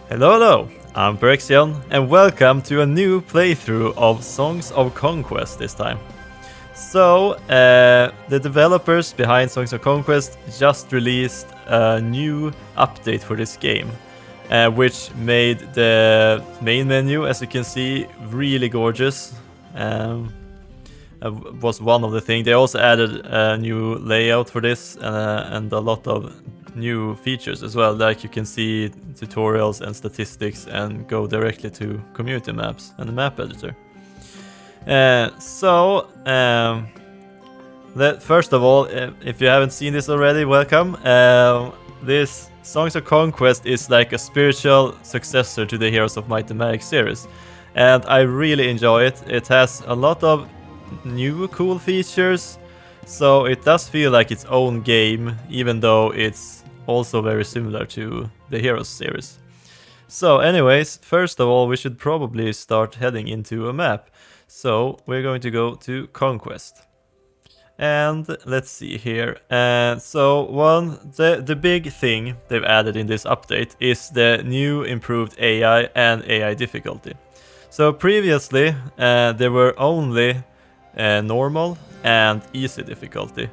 Hello, hello, I'm Perexion, and welcome to a new playthrough of Songs of Conquest this time. So, the developers behind Songs of Conquest just released a new update for this game, which made the main menu, as you can see, really gorgeous. Was one of the things. They also added a new layout for this and a lot of new features as well, like you can see tutorials and statistics and go directly to community maps and the map editor. First of all, if you haven't seen this already, welcome. This Songs of Conquest is like a spiritual successor to the Heroes of Might and Magic series, and I really enjoy it. It has a lot of new cool features, so it does feel like its own game, even though it's also very similar to the Heroes series. So anyways, first of all, we should probably start heading into a map. So we're going to go to Conquest. And let's see here. The big thing they've added in this update is the new improved AI and AI difficulty. So previously, there were only normal and easy difficulty.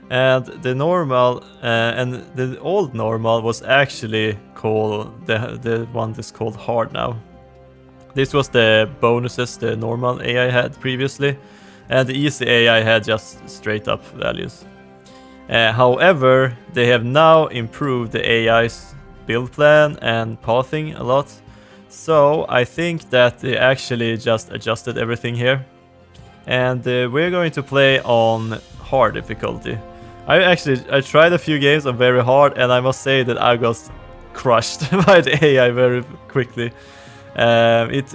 And the normal and the old normal was actually called the one that's called hard now. This was the bonuses the normal AI had previously, and the easy AI had just straight up values. However, they have now improved the AI's build plan and pathing a lot. So I think that they actually just adjusted everything here. And we're going to play on hard difficulty. I tried a few games on very hard, and I must say that I got crushed by the AI very quickly. It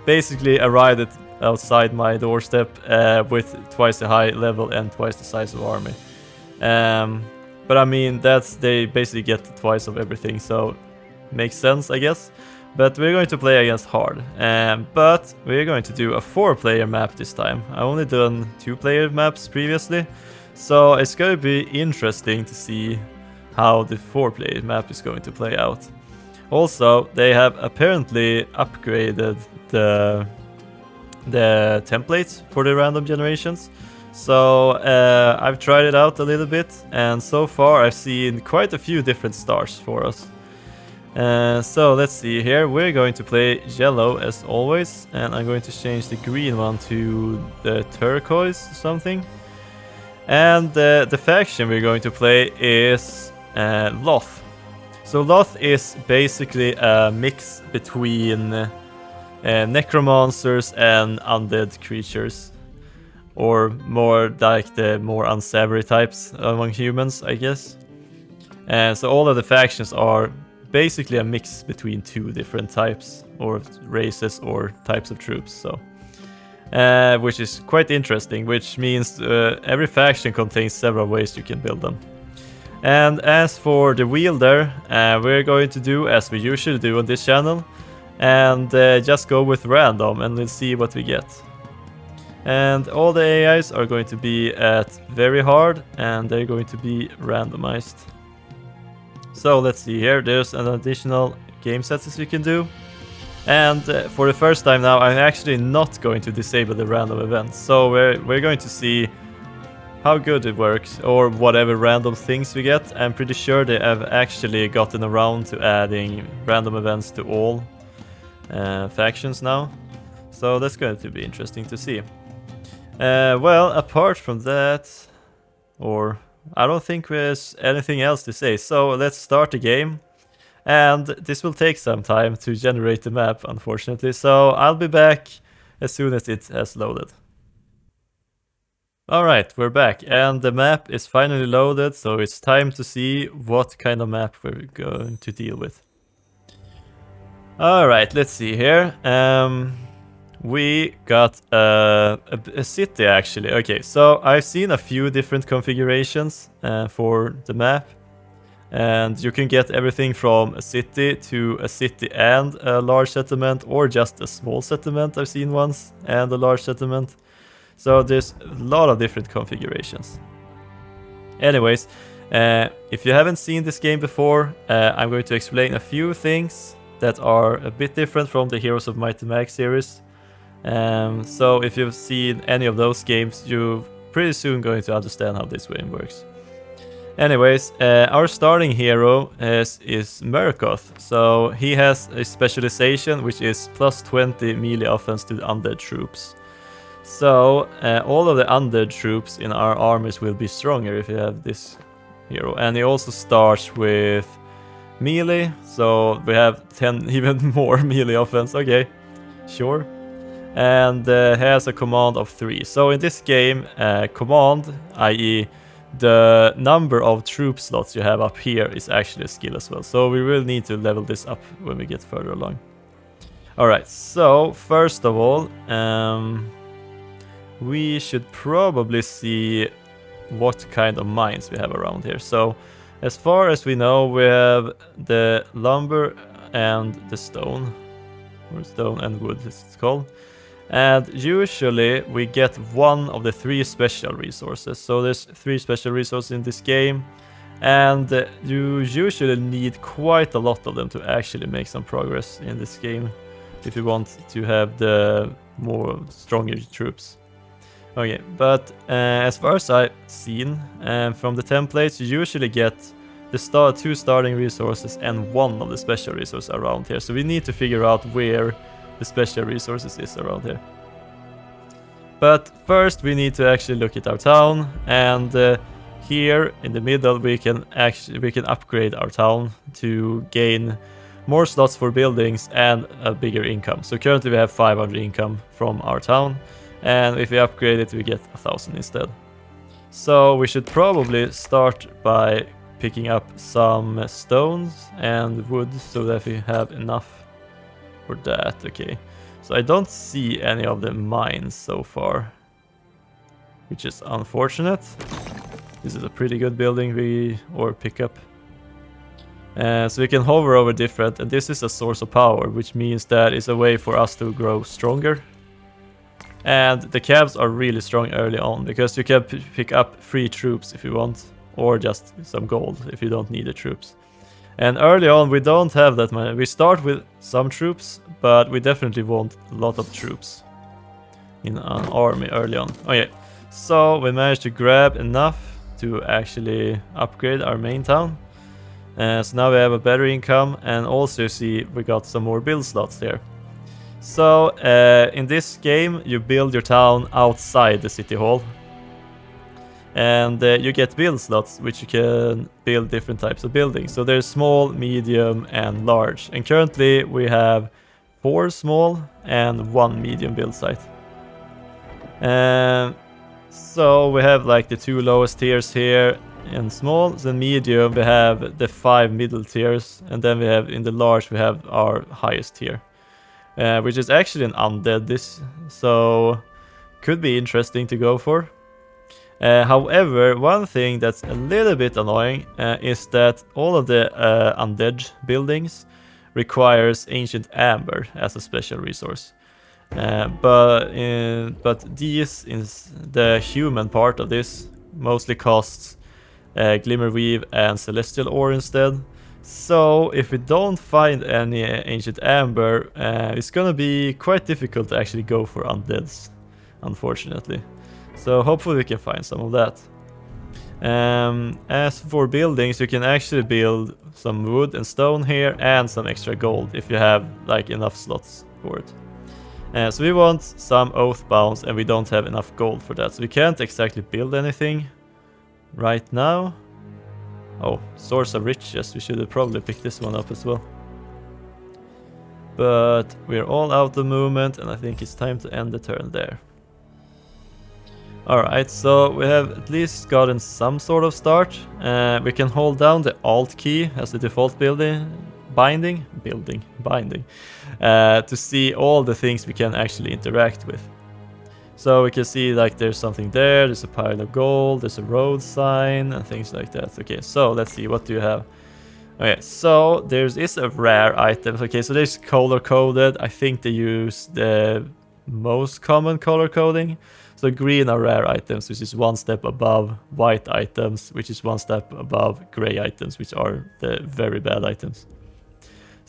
basically arrived outside my doorstep with twice the high level and twice the size of army. But I mean, they basically get twice of everything, so makes sense, I guess. But we're going to play against hard, but we're going to do a 4-player map this time. I only done 2-player maps previously, so it's going to be interesting to see how the 4-player map is going to play out. Also, they have apparently upgraded the templates for the random generations. So I've tried it out a little bit, and so far I've seen quite a few different stars for us. So let's see here, we're going to play yellow as always, and I'm going to change the green one to the turquoise something. And the faction we're going to play is Loth. So Loth is basically a mix between necromancers and undead creatures, or more like the more unsavory types among humans, I guess. So all of the factions are basically a mix between two different types or races or types of troops, so which is quite interesting, which means every faction contains several ways you can build them. And as for the wielder, we're going to do as we usually do on this channel, and just go with random and let's see what we get. And all the AIs are going to be at very hard, and they're going to be randomized. So let's see here, there's an additional game sets you can do. And for the first time now, I'm actually not going to disable the random events. So we're going to see how good it works, or whatever random things we get. I'm pretty sure they have actually gotten around to adding random events to all factions now. So that's going to be interesting to see. Well, apart from that, or I don't think there's anything else to say, so let's start the game. And this will take some time to generate the map, unfortunately, so I'll be back as soon as it has loaded. Alright, we're back, and the map is finally loaded, so it's time to see what kind of map we're going to deal with. Alright, let's see here. We got a city actually. Okay, so I've seen a few different configurations for the map, and you can get everything from a city to a city and a large settlement, or just a small settlement. I've seen once, and a large settlement. So there's a lot of different configurations. Anyways, if you haven't seen this game before, I'm going to explain a few things that are a bit different from the Heroes of Might and Magic series. So if you've seen any of those games, you're pretty soon going to understand how this game works. Anyways, our starting hero is Murkoth. So he has a specialization which is plus 20 melee offense to the undead troops. So all of the undead troops in our armies will be stronger if you have this hero. And he also starts with melee, so we have 10 even more melee offense. Okay, sure. And has a command of 3. So in this game, command, i.e. the number of troop slots you have up here, is actually a skill as well. So we will need to level this up when we get further along. Alright, so first of all, we should probably see what kind of mines we have around here. So as far as we know, we have the lumber and the stone, or stone and wood as it's called. And usually we get one of the 3 special resources. So there's 3 special resources in this game, and you usually need quite a lot of them to actually make some progress in this game if you want to have the more stronger troops. Okay, but as far as I've seen from the templates, you usually get the 2 starting resources and 1 of the special resources around here. So we need to figure out where the special resources is around here. But first we need to actually look at our town, and here in the middle we can upgrade our town to gain more slots for buildings and a bigger income. So currently we have 500 income from our town, and if we upgrade it we get 1000 instead. So we should probably start by picking up some stones and wood so that we have enough for that. Okay, so I don't see any of the mines so far, which is unfortunate. This is a pretty good building pick up. So we can hover over different, and this is a source of power, which means that it's a way for us to grow stronger. And the cabs are really strong early on, because you can pick up free troops if you want, or just some gold if you don't need the troops. And early on we don't have that many. We start with some troops, but we definitely want a lot of troops in an army early on. Okay, so we managed to grab enough to actually upgrade our main town. So now we have a better income, and also you see we got some more build slots here. So in this game you build your town outside the city hall, and you get build slots which you can build different types of buildings. So there's small, medium and large, and currently we have 4 small and 1 medium build site. So we have like the 2 lowest tiers here in small, then medium we have the 5 middle tiers, and then we have in the large we have our highest tier. Which is actually an undead, so could be interesting to go for. However, one thing that's a little bit annoying is that all of the undead buildings requires ancient amber as a special resource. But the human part of this mostly costs glimmerweave and celestial ore instead. So if we don't find any ancient amber, it's gonna be quite difficult to actually go for undeads, unfortunately. So hopefully we can find some of that. As for buildings, you can actually build some wood and stone here and some extra gold if you have like enough slots for it. So we want some oath bounds, and we don't have enough gold for that, so we can't exactly build anything right now. Oh, source of riches, we should have probably picked this one up as well. But we're all out of movement, and I think it's time to end the turn there. Alright, so we have at least gotten some sort of start. We can hold down the Alt key as the default binding to see all the things we can actually interact with. So we can see like there's something there's a pile of gold, there's a road sign and things like that. Okay, so let's see, what do you have? Okay, so there is a rare item. Okay, so there's color coded. I think they use the most common color coding. So green are rare items, which is 1 step above white items, which is 1 step above gray items, which are the very bad items.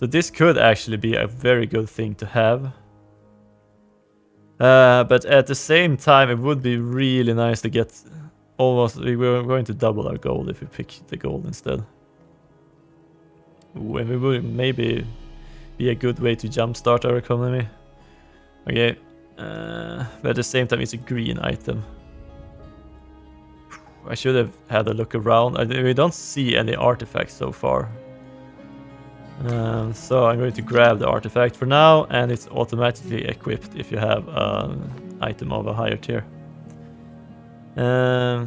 So this could actually be a very good thing to have. But at the same time, it would be really nice to get almost... We're going to double our gold if we pick the gold instead. Ooh, and we would maybe be a good way to jumpstart our economy. Okay, but at the same time, it's a green item. I should have had a look around. We don't see any artifacts so far. So I'm going to grab the artifact for now, and it's automatically equipped if you have an item of a higher tier.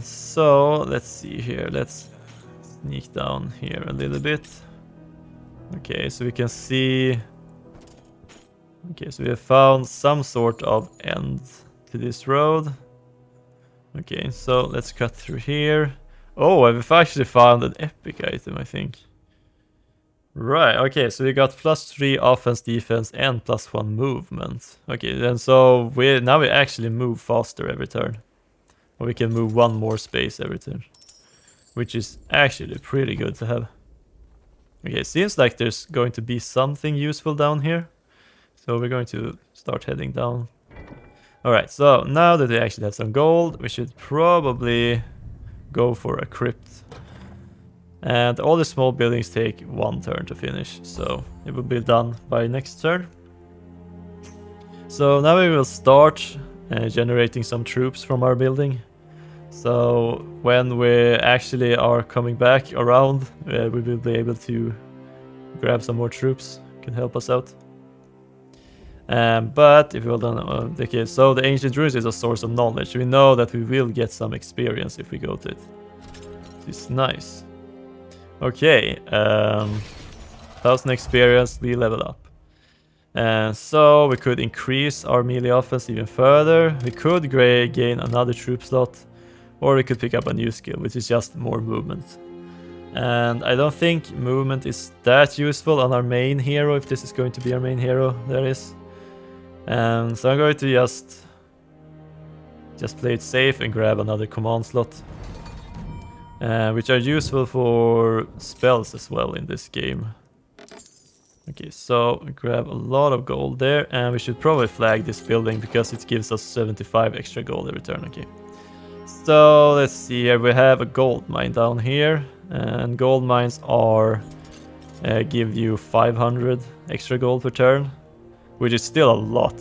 So let's see here. Let's sneak down here a little bit. Okay, so we can see... Okay, so we have found some sort of end to this road. Okay, so let's cut through here. Oh, I've actually found an epic item, I think. Right, okay, so we got +3 offense, defense, and +1 movement. Okay, then so now we actually move faster every turn. Or we can move 1 more space every turn. Which is actually pretty good to have. Okay, seems like there's going to be something useful down here. So we're going to start heading down. Alright, so now that we actually have some gold, we should probably go for a crypt. And all the small buildings take 1 turn to finish, so it will be done by next turn. So now we will start generating some troops from our building. So when we actually are coming back around, we will be able to grab some more troops, can help us out. But if we hold on, okay, so the ancient ruins is a source of knowledge. We know that we will get some experience if we go to it. It's nice. Okay, 1000 experience, we level up. So we could increase our melee offense even further. We could gain another troop slot, or we could pick up a new skill, which is just more movement. And I don't think movement is that useful on our main hero, if this is going to be our main hero, there is. So I'm going to just play it safe and grab another command slot. Which are useful for spells as well in this game. Okay, so grab a lot of gold there, and we should probably flag this building because it gives us 75 extra gold every turn. Okay, so let's see here. We have a gold mine down here, and gold mines are give you 500 extra gold per turn, which is still a lot,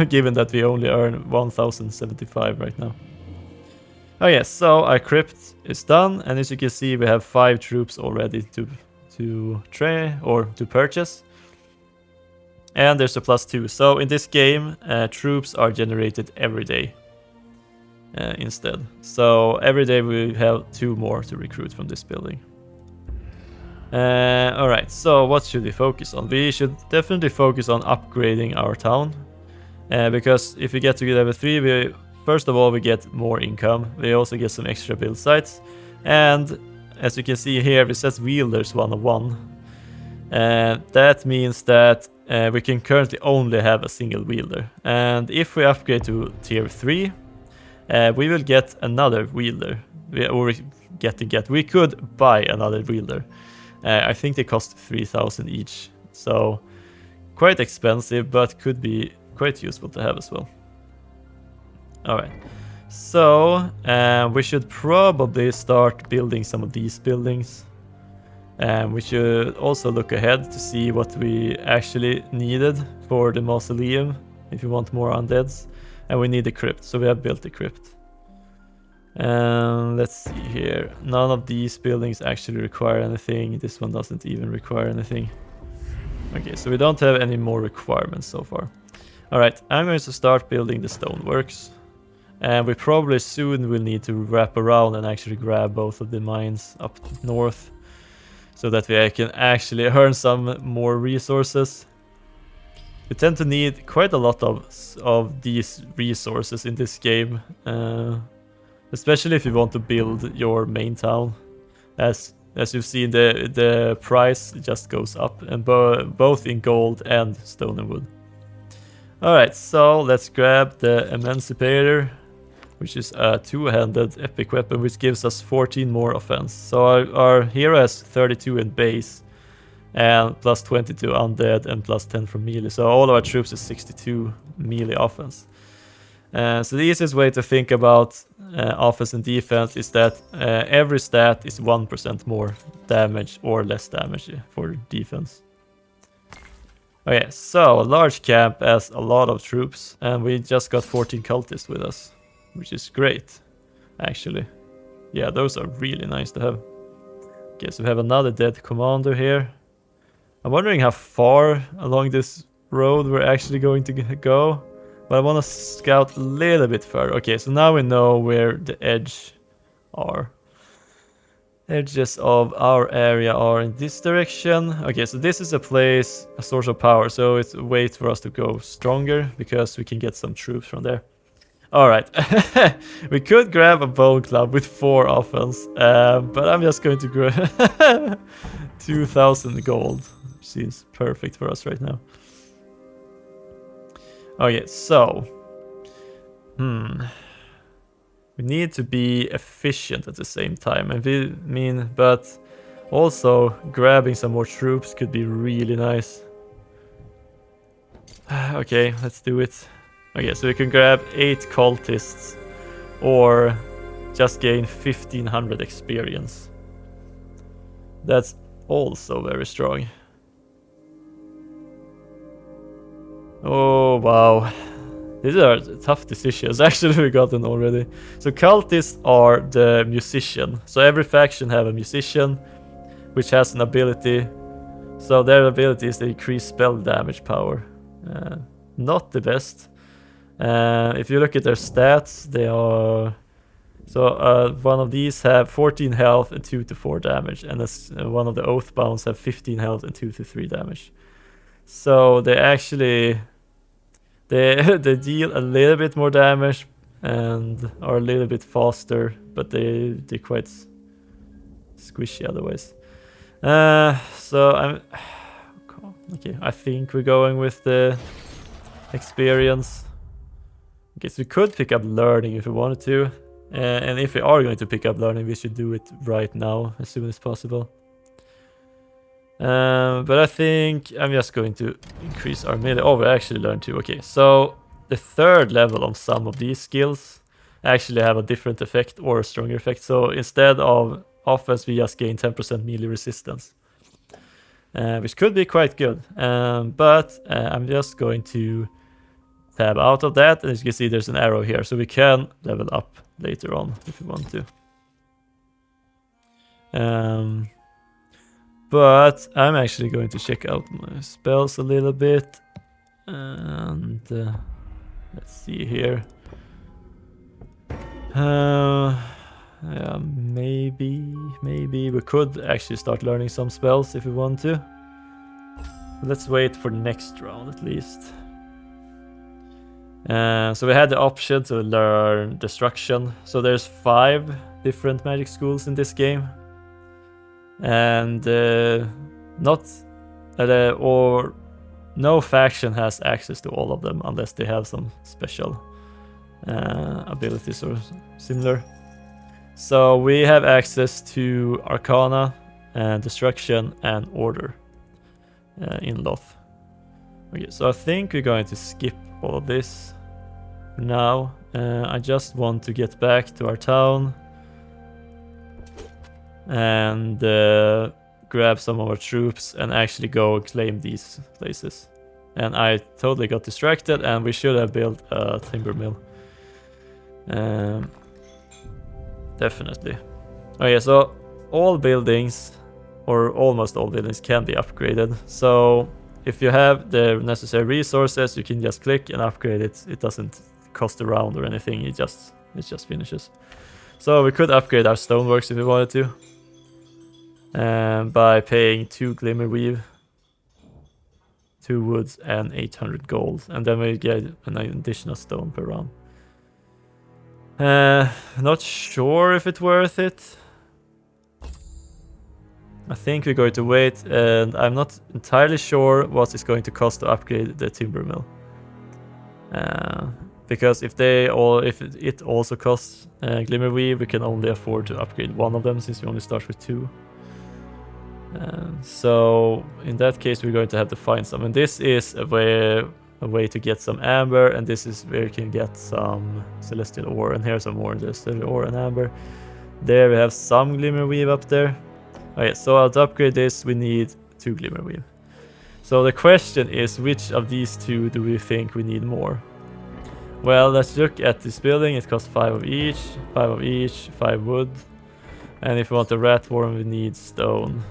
given that we only earn 1075 right now. Oh yes, so our crypt is done, and as you can see, we have 5 troops already to purchase. And there's a +2. So in this game, troops are generated every day instead. So every day we have 2 more to recruit from this building. Alright, so what should we focus on? We should definitely focus on upgrading our town. Because if we get to level 3, first of all, we get more income. We also get some extra build sites. And as you can see here, it says wielders 101. That means that we can currently only have a single wielder. And if we upgrade to tier 3, we will get another wielder. We could buy another wielder. I think they cost 3000 each. So quite expensive, but could be quite useful to have as well. Alright, so we should probably start building some of these buildings. We should also look ahead to see what we actually needed for the mausoleum, if you want more undeads. And we need a crypt, so we have built the crypt. Let's see here. None of these buildings actually require anything. This one doesn't even require anything. Okay, so we don't have any more requirements so far. Alright, I'm going to start building the stoneworks. And we probably soon will need to wrap around and actually grab both of the mines up north, so that we can actually earn some more resources. We tend to need quite a lot of these resources in this game, especially if you want to build your main town. As you've seen, the price just goes up, and both in gold and stone and wood. Alright, so let's grab the Emancipator, which is a 2-handed epic weapon, which gives us 14 more offense. So our hero has 32 in base, and plus 20 to undead, and plus 10 from melee. So all of our troops is 62 melee offense. So the easiest way to think about offense and defense is that every stat is 1% more damage or less damage for defense. Okay, so a large camp has a lot of troops, and we just got 14 cultists with us, which is great, actually. Yeah, those are really nice to have. Okay, so we have another dead commander here. I'm wondering how far along this road we're actually going to go, but I want to scout a little bit further. Okay, so now we know where the edges of our area are in this direction. Okay, so this is a place, a source of power, so it's a way for us to go stronger because we can get some troops from there. Alright, we could grab a bone club with 4 offense, but I'm just going to grab 2,000 gold. Seems perfect for us right now. Okay, so we need to be efficient at the same time, and but also grabbing some more troops could be really nice. Okay, let's do it. Okay, so we can grab 8 cultists or just gain 1500 experience. That's also very strong. Oh wow, these are tough decisions. Actually, we got them already. So cultists are the musician. So every faction have a musician, which has an ability. So their ability is to increase spell damage power. Not the best. If you look at their stats, they are... So one of these have 14 health and 2 to 4 damage, and one of the Oathbounds have 15 health and 2 to 3 damage. So they actually they deal a little bit more damage and are a little bit faster, but they're quite squishy otherwise. So I'm okay. I think we're going with the experience. Okay, so we could pick up learning if we wanted to, and if we are going to pick up learning, we should do it right now as soon as possible. But I think I'm just going to increase our melee. Oh, we actually learned 2. Okay, so the 3rd level on some of these skills actually have a different effect or a stronger effect. So instead of offense, we just gain 10% melee resistance, which could be quite good. But I'm just going to tab out of that, and as you can see, there's an arrow here, so we can level up later on if we want to. But I'm actually going to check out my spells a little bit, and let's see here. Yeah, maybe we could actually start learning some spells if we want to. Let's wait for the next round at least. So we had the option to learn destruction. So there's 5 different magic schools in this game, and no faction has access to all of them unless they have some special abilities or similar. So we have access to Arcana and Destruction and Order in Loth. Okay, so I think we're going to skip all of this for now. I just want to get back to our town and grab some of our troops and actually go and claim these places. And I totally got distracted, and we should have built a timber mill. Definitely. Okay, so all buildings, or almost all buildings, can be upgraded. So if you have the necessary resources, you can just click and upgrade it. It doesn't cost a round or anything. It just finishes. So we could upgrade our stoneworks if we wanted to, by paying 2 glimmer weave, 2 woods, and 800 gold, and then we get an additional stone per round. Not sure if it's worth it. I think we're going to wait, and I'm not entirely sure what it's going to cost to upgrade the timber mill. Because if it also costs glimmer weave, we can only afford to upgrade one of them since we only start with 2. So in that case we're going to have to find some, and this is a way to get some amber, and this is where you can get some celestial ore, and here's some more celestial ore and amber. There we have some glimmer weave up there. Okay, so to upgrade this we need 2 glimmer weave. So the question is, which of these two do we think we need more? Well, let's look at this building. It costs 5 of each, 5 of each, 5 wood. And if we want a rat worm, we need stone.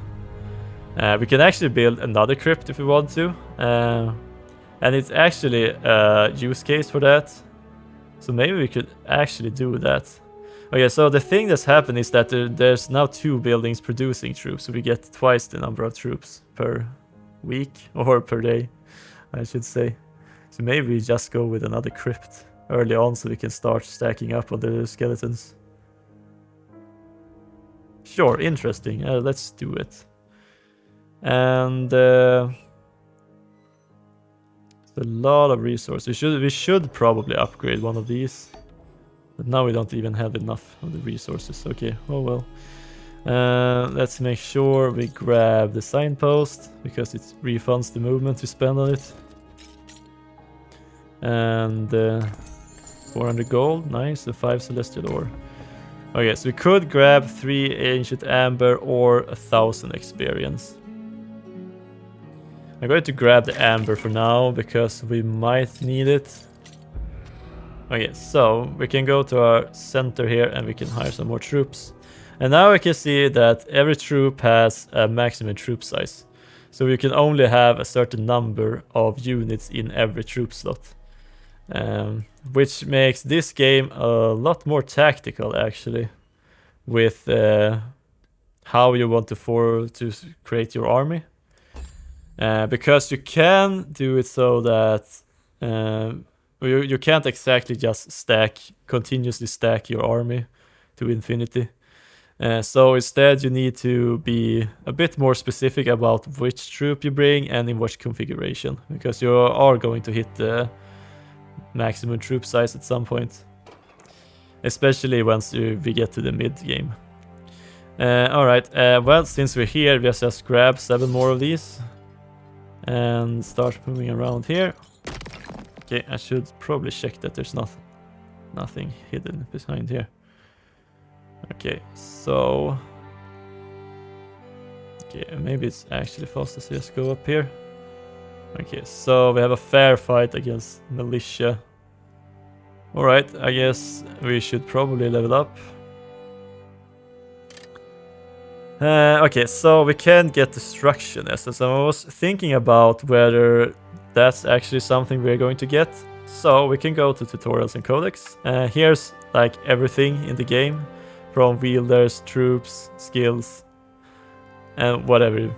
We can actually build another crypt if we want to. And it's actually a use case for that. So maybe we could actually do that. Okay, so the thing that's happened is that there's now 2 buildings producing troops. So we get twice the number of troops per week, or per day, I should say. So maybe we just go with another crypt early on so we can start stacking up on the skeletons. Sure, interesting. Let's do it. And it's a lot of resources. We should probably upgrade one of these. But now we don't even have enough of the resources. Okay, oh well. Let's make sure we grab the signpost, because it refunds the movement we spend on it. And 400 gold, nice, and 5 celestial ore. Okay, so we could grab 3 ancient amber or 1000 experience. I'm going to grab the amber for now, because we might need it. Okay, so we can go to our center here and we can hire some more troops. And now we can see that every troop has a maximum troop size. So you can only have a certain number of units in every troop slot. Which makes this game a lot more tactical, actually, with how you want to create your army. Because you can do it so that you can't exactly just continuously stack your army to infinity. So instead you need to be a bit more specific about which troop you bring and in which configuration, because you are going to hit the maximum troop size at some point, especially once we get to the mid game. Alright, well, since we're here, let's just grab 7 more of these and start moving around here. Okay, I should probably check that there's nothing hidden behind here. Okay, so maybe it's actually faster to just go up here. Okay, so we have a fair fight against militia. Alright, I guess we should probably level up. Okay, so we can get destruction essence. I was thinking about whether that's actually something we're going to get. So we can go to tutorials and codex. Here's like everything in the game, from wielders, troops, skills, and whatever.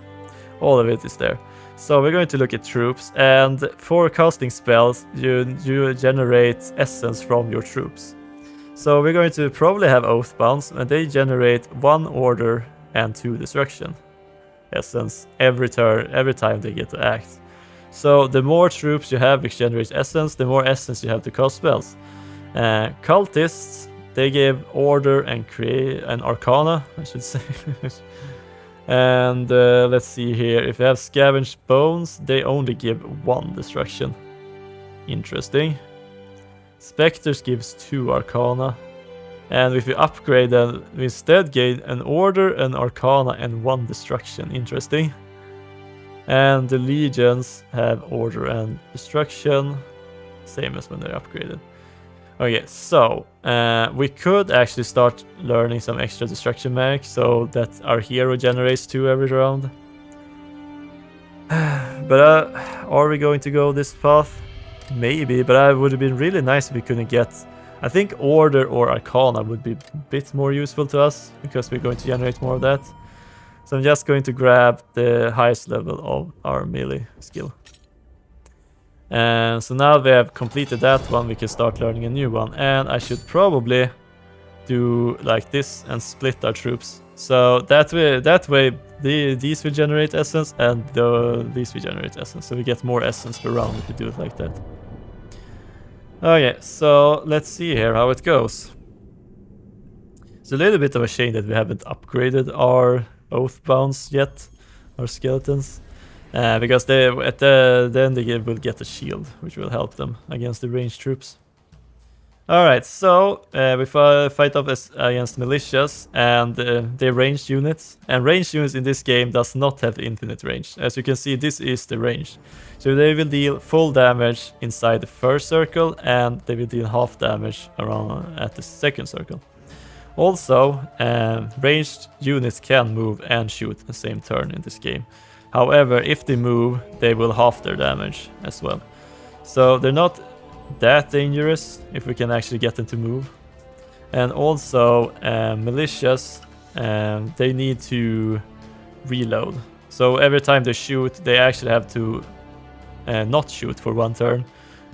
All of it is there. So we're going to look at troops, and for casting spells, you generate essence from your troops. So we're going to probably have Oathbounds, and they generate 1 order and 2 destruction essence every time they get to act. So the more troops you have which generates essence, the more essence you have to cast spells. Cultists, they give order and create an arcana, I should say. And let's see here, if you have scavenged bones, they only give 1 destruction. Interesting. Spectres gives 2 arcana. And if you upgrade them, we instead gain an order, an arcana, and 1 destruction. Interesting. And the legions have order and destruction, same as when they're upgraded. Okay, so we could actually start learning some extra destruction mechanics so that our hero generates 2 every round. But are we going to go this path? Maybe, but it would have been really nice if we couldn't get... I think order or arcana would be a bit more useful to us, because we're going to generate more of that. So I'm just going to grab the highest level of our melee skill. And so now we have completed that one, we can start learning a new one. And I should probably do like this and split our troops. So that way these will generate essence and these will generate essence. So we get more essence per round if we do it like that. Okay, so let's see here how it goes. It's a little bit of a shame that we haven't upgraded our Oathbounds yet. our skeletons. Because they at the end they will get a shield, which will help them against the ranged troops. Alright, so we fight up against militias and they're ranged units. And ranged units in this game does not have infinite range. As you can see, this is the range. So they will deal full damage inside the first circle and they will deal half damage around at the second circle. Also, ranged units can move and shoot at the same turn in this game. However, if they move, they will half their damage as well. So they're not that dangerous if we can actually get them to move. And also militias, they need to reload. So every time they shoot, they actually have to not shoot for one turn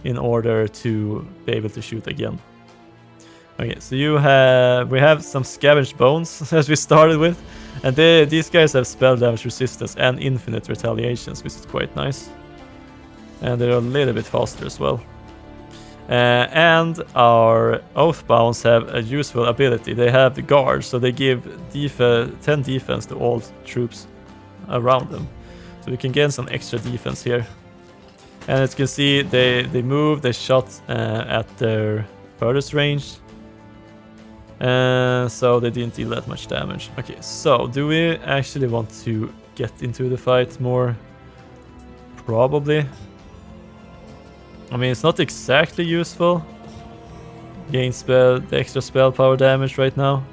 in order to be able to shoot again. Okay, so we have some scavenged bones as we started with, and these guys have spell damage resistance and infinite retaliations, which is quite nice. And they're a little bit faster as well. And our Oathbounds have a useful ability. They have the guard, so they give 10 defense to all troops around them. So we can gain some extra defense here. And as you can see, they move, they shot at their furthest range. So they didn't deal that much damage. Okay, so do we actually want to get into the fight more? Probably. I mean, it's not exactly useful. Gain the extra spell power damage right now.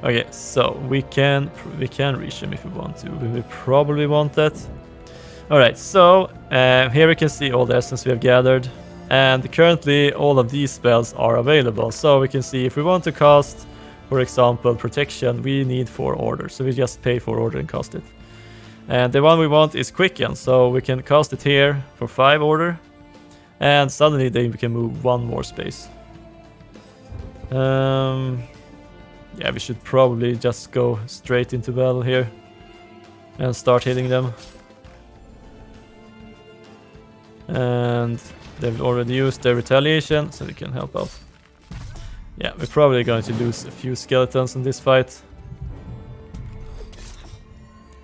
Okay, so we can reach him if we want to. We will probably want that. Alright, so here we can see all the essence we have gathered. And currently all of these spells are available. So we can see if we want to cast, for example, protection, we need 4 orders. So we just pay 4 order and cast it. And the one we want is quicken, so we can cast it here for 5 order. And suddenly they can move 1 more space. Yeah, we should probably just go straight into battle here and start hitting them. And they've already used their retaliation, so we can help out. Yeah, we're probably going to lose a few skeletons in this fight.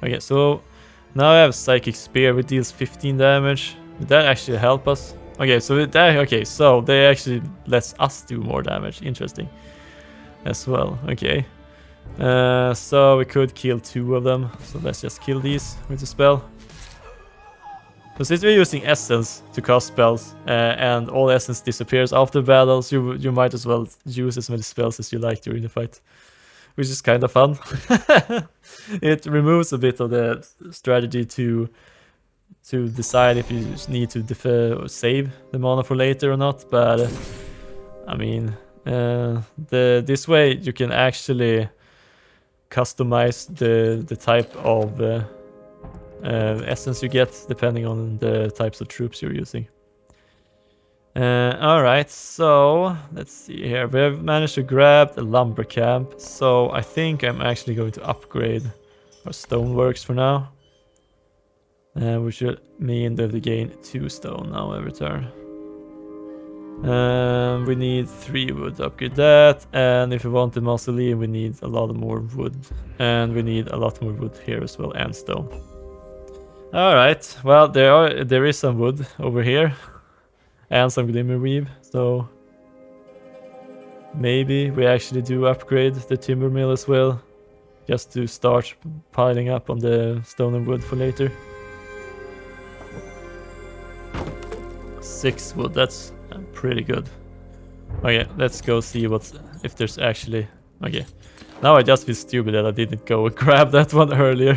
Okay, so now I have Psychic Spear, which deals 15 damage. Would that actually help us? Okay, so they actually lets us do more damage. Interesting. As well. Okay. So we could kill 2 of them. So let's just kill these with the spell. So since we're using essence to cast spells, and all essence disappears after battles, you might as well use as many spells as you like during the fight, which is kind of fun. It removes a bit of the strategy to decide if you need to save the mana for later or not. But I mean, this way you can actually customize the type of essence you get depending on the types of troops you're using. Alright, so let's see here. We have managed to grab the lumber camp, so I think I'm actually going to upgrade our stoneworks for now. Which should mean that we gain 2 stone now every turn. We need 3 wood to upgrade that, and if we want the mausoleum we need a lot more wood. And we need a lot more wood here as well, and stone. Alright, well there is some wood over here. And some glimmer weave, so maybe we actually do upgrade the timber mill as well. Just to start piling up on the stone and wood for later. 6 wood, that's pretty good. Okay, let's go see if there's actually... Okay, now I just feel stupid that I didn't go and grab that one earlier.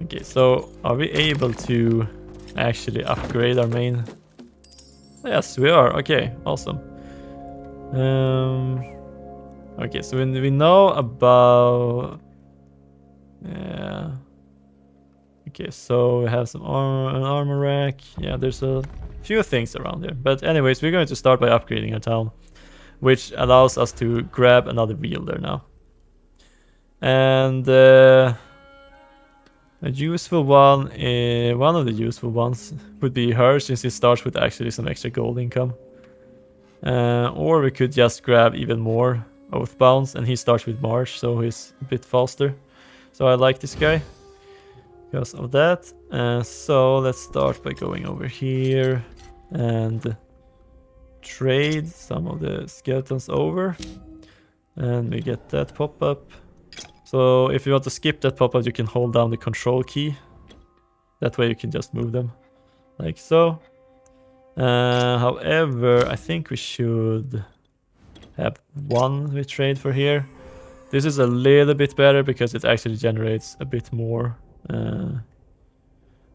Okay, so are we able to actually upgrade our main? Yes, we are. Okay, awesome. Okay, so we know about... Yeah. Okay, so we have some an armor rack. Yeah, there's a few things around here. But anyways, we're going to start by upgrading our town, which allows us to grab another wielder now. And a useful one, one of the useful ones would be her, since it starts with actually some extra gold income. Or we could just grab even more Oathbounds, and he starts with March, so he's a bit faster. So I like this guy because of that. So let's start by going over here and trade some of the skeletons over. And we get that pop-up. So if you want to skip that pop-up, you can hold down the control key. That way you can just move them, like so. However, I think we should have one we trade for here. This is a little bit better because it actually generates a bit more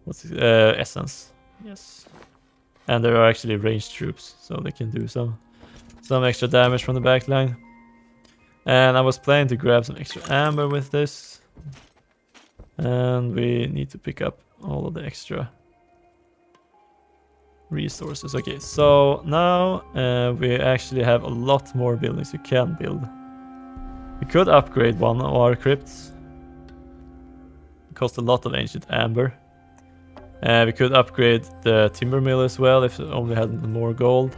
essence. Yes. And there are actually ranged troops, so they can do some extra damage from the back line. And I was planning to grab some extra amber with this. And we need to pick up all of the extra resources. Okay, so now we actually have a lot more buildings you can build. We could upgrade one of our crypts. It costs a lot of ancient amber. We could upgrade the timber mill as well if it only had more gold.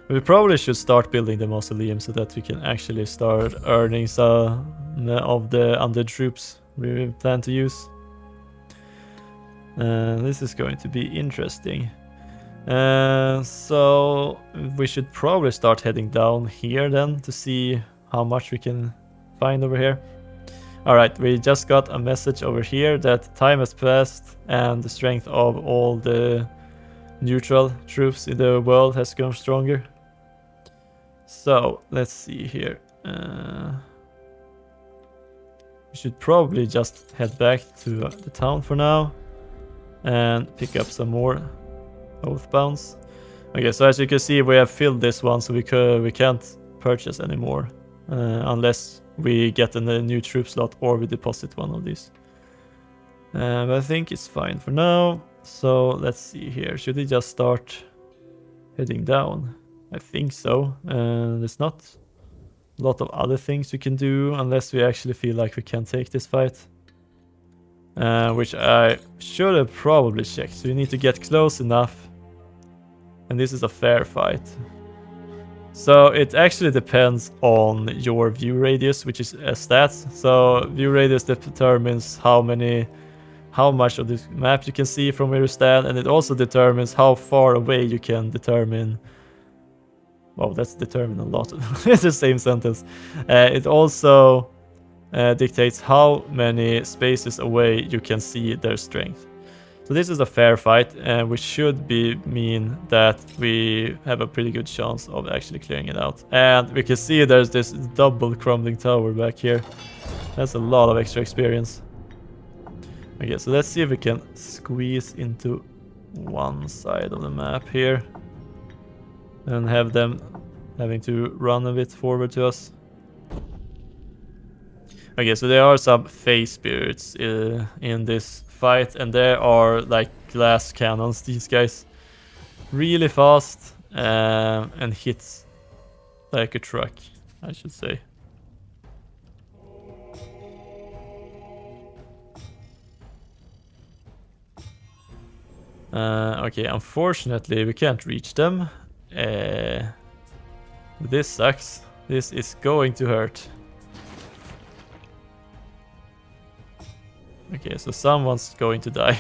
We probably should start building the mausoleum so that we can actually start earning some of the undead troops we plan to use. This is going to be interesting. So we should probably start heading down here then to see how much we can find over here. Alright, we just got a message over here that time has passed and the strength of all the neutral troops in the world has grown stronger. So let's see here. We should probably just head back to the town for now and pick up some more oathbounds. Okay, so as you can see, we have filled this one, so we can't purchase anymore unless we get a new troop slot or we deposit one of these. But I think it's fine for now. So let's see here. Should we just start heading down? I think so. There's not a lot of other things we can do unless we actually feel like we can take this fight. Which I should have probably checked. So you need to get close enough. And this is a fair fight. So it actually depends on your view radius, which is a stat. So view radius determines how much of the map you can see from where you stand, and it also determines how far away you can determine. Wow, that's determine a lot. It's the same sentence. It also dictates how many spaces away you can see their strength. So this is a fair fight, which should mean that we have a pretty good chance of actually clearing it out. And we can see there's this double crumbling tower back here. That's a lot of extra experience. Okay, so let's see if we can squeeze into one side of the map here. And have them having to run a bit forward to us. Okay, so there are some phase spirits in this fight, and there are like glass cannons, these guys. Really fast and hits like a truck, I should say. Okay, unfortunately we can't reach them. This sucks. This is going to hurt. Okay, so someone's going to die.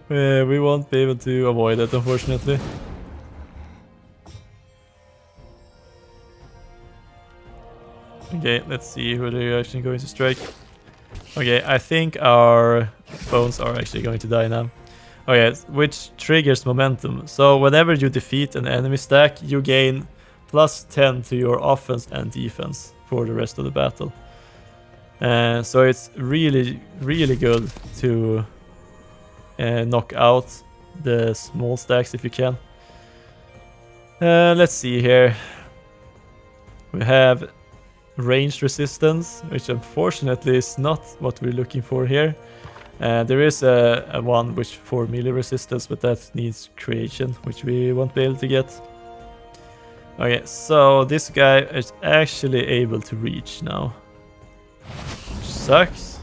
We won't be able to avoid it, unfortunately. Okay, let's see who they're actually going to strike. Okay, I think our bones are actually going to die now. Okay, which triggers momentum. So whenever you defeat an enemy stack, you gain +10 to your offense and defense for the rest of the battle. So it's really, really good to knock out the small stacks if you can. Let's see here. We have ranged resistance, which unfortunately is not what we're looking for here. There is a one which for melee resistance, but that needs creation, which we won't be able to get. Okay, so this guy is actually able to reach now. Which sucks.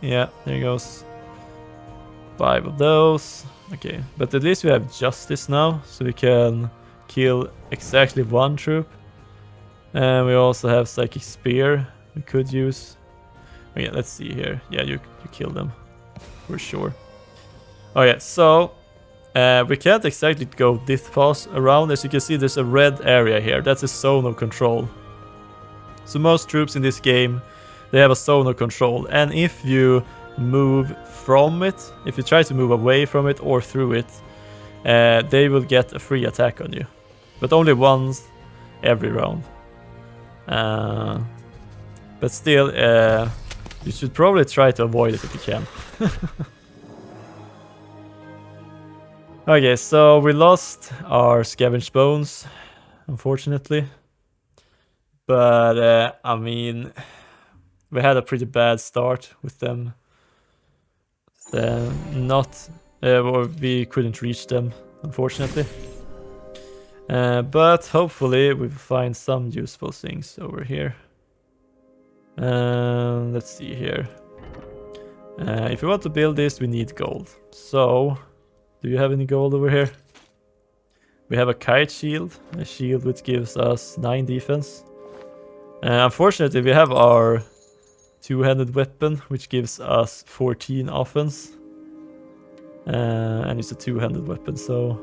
Yeah, there goes 5 of those. Okay, but at least we have justice now, so we can kill exactly 1 troop. And we also have Psychic Spear we could use. Okay, let's see here. Yeah, you kill them for sure. Okay, so we can't exactly go this fast around. As you can see, there's a red area here. That's a zone of control. So most troops in this game, they have a zone of control. And if you move from it, if you try to move away from it or through it, they will get a free attack on you. But only once every round. But still, you should probably try to avoid it if you can. Okay, so we lost our Scavenged Bones, unfortunately. But, I mean, we had a pretty bad start with them. We couldn't reach them, unfortunately. But hopefully we'll find some useful things over here. Let's see here. If we want to build this, we need gold. So, do you have any gold over here? We have a kite shield, a shield which gives us 9 defense. Unfortunately, we have our two-handed weapon, which gives us 14 offense. And it's a two-handed weapon, so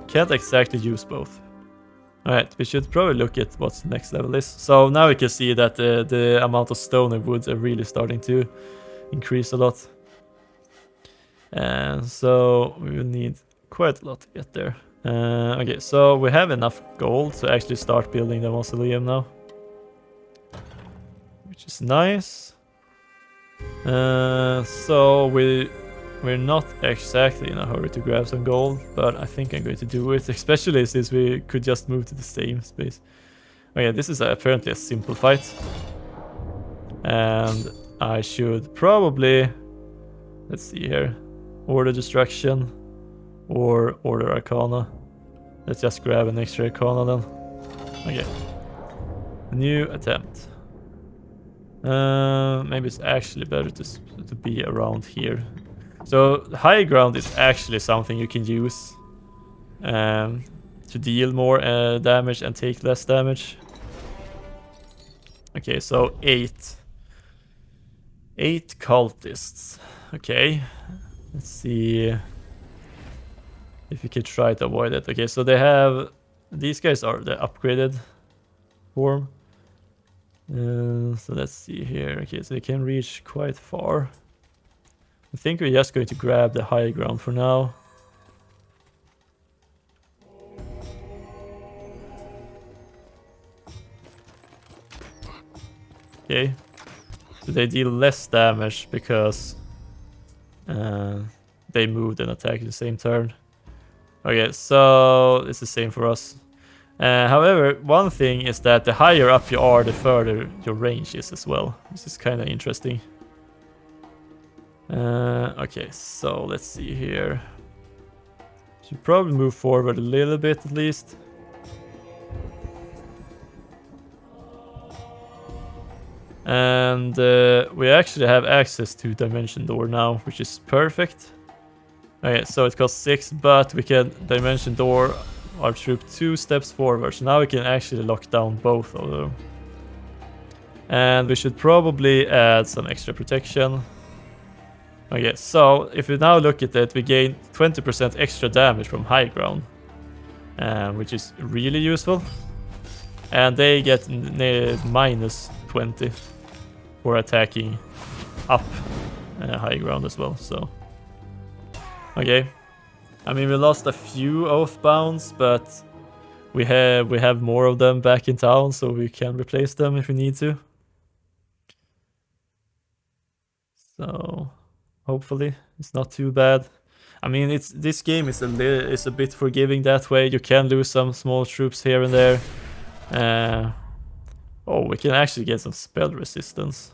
can't exactly use both. Alright, we should probably look at what the next level is. So now we can see that the amount of stone and wood are really starting to increase a lot. And so we will need quite a lot to get there. Okay, so we have enough gold to actually start building the mausoleum now. Which is nice. So we're not exactly in a hurry to grab some gold, but I think I'm going to do it, especially since we could just move to the same space. Okay, this is apparently a simple fight. And I should probably, let's see here, Order Destruction or Order Arcana. Let's just grab an extra Arcana then. Okay. New attempt. Maybe it's actually better to be around here. So high ground is actually something you can use to deal more damage and take less damage. Okay, so 8 cultists. Okay, let's see if we can try to avoid it. Okay, so they have, these guys are the upgraded form. So let's see here. Okay, so they can reach quite far. I think we're just going to grab the high ground for now. Okay, so they deal less damage because they moved and attacked at the same turn. Okay, so it's the same for us. However, one thing is that the higher up you are, the further your range is as well. This is kind of interesting. Okay, so let's see here. Should probably move forward a little bit at least. And we actually have access to Dimension Door now, which is perfect. Okay, so it costs 6, but we can Dimension Door our troop 2 steps forward. So now we can actually lock down both of them. And we should probably add some extra protection. Okay, so if we now look at it, we gain 20% extra damage from high ground, which is really useful. And they get minus 20 for attacking up high ground as well. So, okay, I mean we lost a few Oathbounds, but we have more of them back in town, so we can replace them if we need to. So. Hopefully, it's not too bad. I mean, this game is a bit forgiving that way. You can lose some small troops here and there. Oh, we can actually get some spell resistance.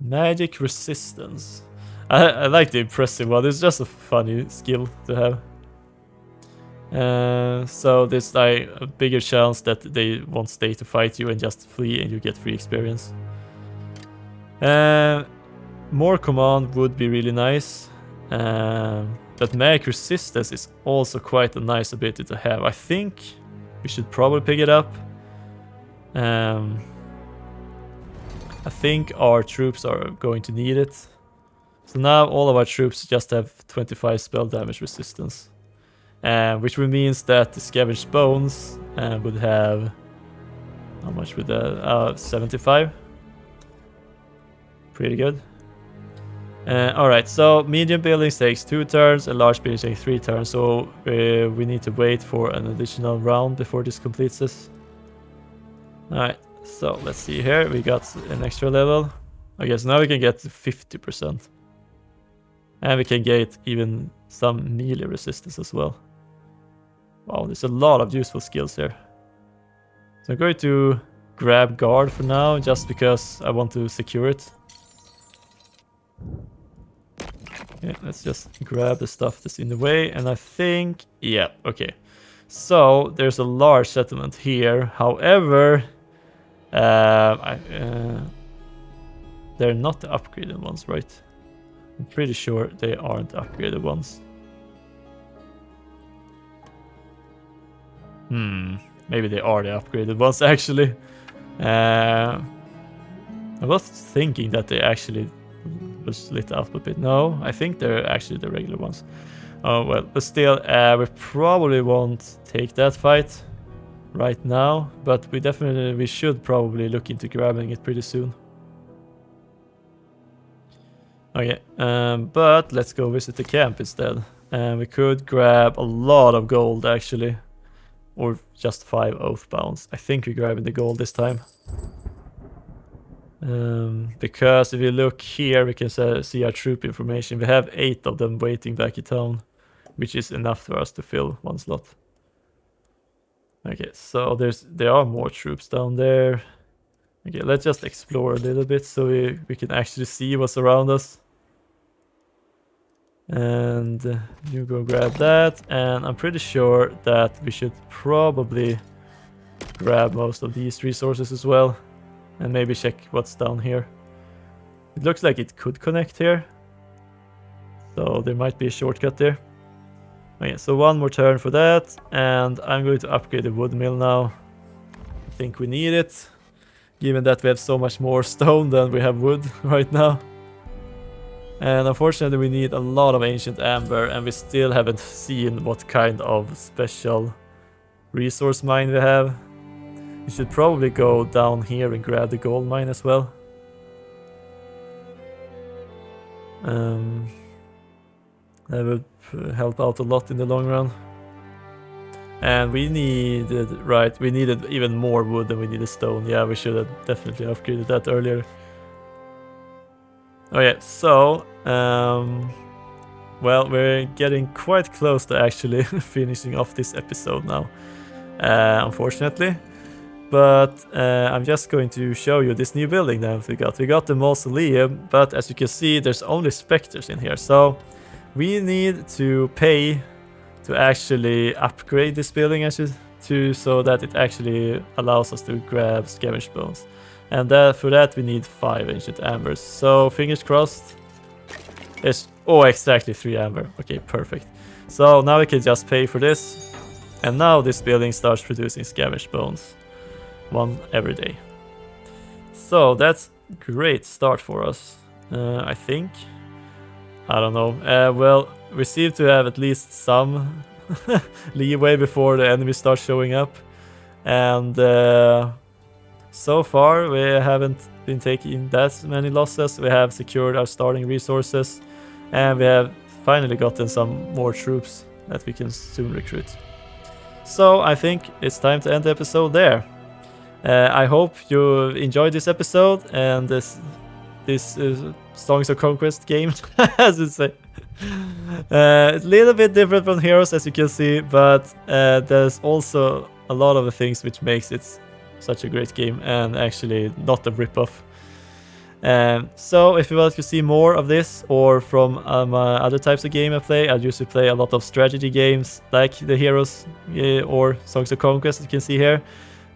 Magic resistance. I like the impressive one. It's just a funny skill to have. So there's like a bigger chance that they won't stay to fight you and just flee, and you get free experience. More command would be really nice, but magic resistance is also quite a nice ability to have. I think we should probably pick it up. I think our troops are going to need it. So now all of our troops just have 25 spell damage resistance. Which means that the scavenged bones would have... How much would that? 75. Pretty good. Alright, so medium buildings takes 2 turns and large buildings take 3 turns. So we need to wait for an additional round before this completes this. Alright, so let's see here. We got an extra level. I guess now we can get 50%. And we can get even some melee resistance as well. Wow, there's a lot of useful skills here. So I'm going to grab guard for now, just because I want to secure it. Okay, let's just grab the stuff that's in the way, and I think... Yeah, okay. So, there's a large settlement here. However, they're not the upgraded ones, right? I'm pretty sure they aren't upgraded ones. Maybe they are the upgraded ones, actually. I was thinking that they actually was split up a bit. No, I think they're actually the regular ones. Oh, well, but still, we probably won't take that fight right now, but we should probably look into grabbing it pretty soon. Okay, but let's go visit the camp instead. And we could grab a lot of gold, actually. Or just 5 oathbounds. I think we're grabbing the gold this time. Because if you look here, we can see our troop information. We have 8 of them waiting back in town, which is enough for us to fill 1 slot. Okay, so there are more troops down there. Okay, let's just explore a little bit so we can actually see what's around us. And you go grab that, and I'm pretty sure that we should probably grab most of these resources as well, and maybe check what's down here. It looks like it could connect here, so there might be a shortcut there. Okay, so 1 more turn for that, and I'm going to upgrade the wood mill now. I think we need it, given that we have so much more stone than we have wood right now. And unfortunately we need a lot of ancient amber, and we still haven't seen what kind of special resource mine we have. We should probably go down here and grab the gold mine as well. That would help out a lot in the long run. And we needed even more wood than we needed stone. Yeah, we should have definitely upgraded that earlier. Okay, so, well, we're getting quite close to actually finishing off this episode now, unfortunately. But I'm just going to show you this new building that we got. We got the mausoleum, but as you can see, there's only specters in here. So we need to pay to actually upgrade this building so that it actually allows us to grab scavenged bones. And for that we need 5 ancient ambers. So fingers crossed. It's exactly 3 amber. Okay, perfect. So now we can just pay for this. And now this building starts producing scavenged bones. 1 every day. So that's a great start for us. I think. I don't know. Well, we seem to have at least some leeway before the enemy starts showing up. And so far, we haven't been taking that many losses. We have secured our starting resources, and we have finally gotten some more troops that we can soon recruit. So I think it's time to end the episode there. I hope you enjoyed this episode and this Songs of Conquest game, as you say. It's a little bit different from Heroes, as you can see, but there's also a lot of the things which makes it such a great game and actually not a rip-off. So if you want to see more of this or from other types of game I play, I used to play a lot of strategy games like the Heroes or Songs of Conquest, you can see here.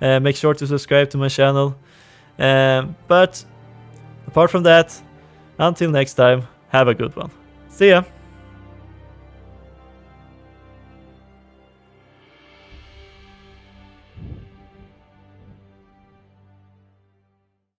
Make sure to subscribe to my channel. But apart from that, until next time, have a good one. See ya!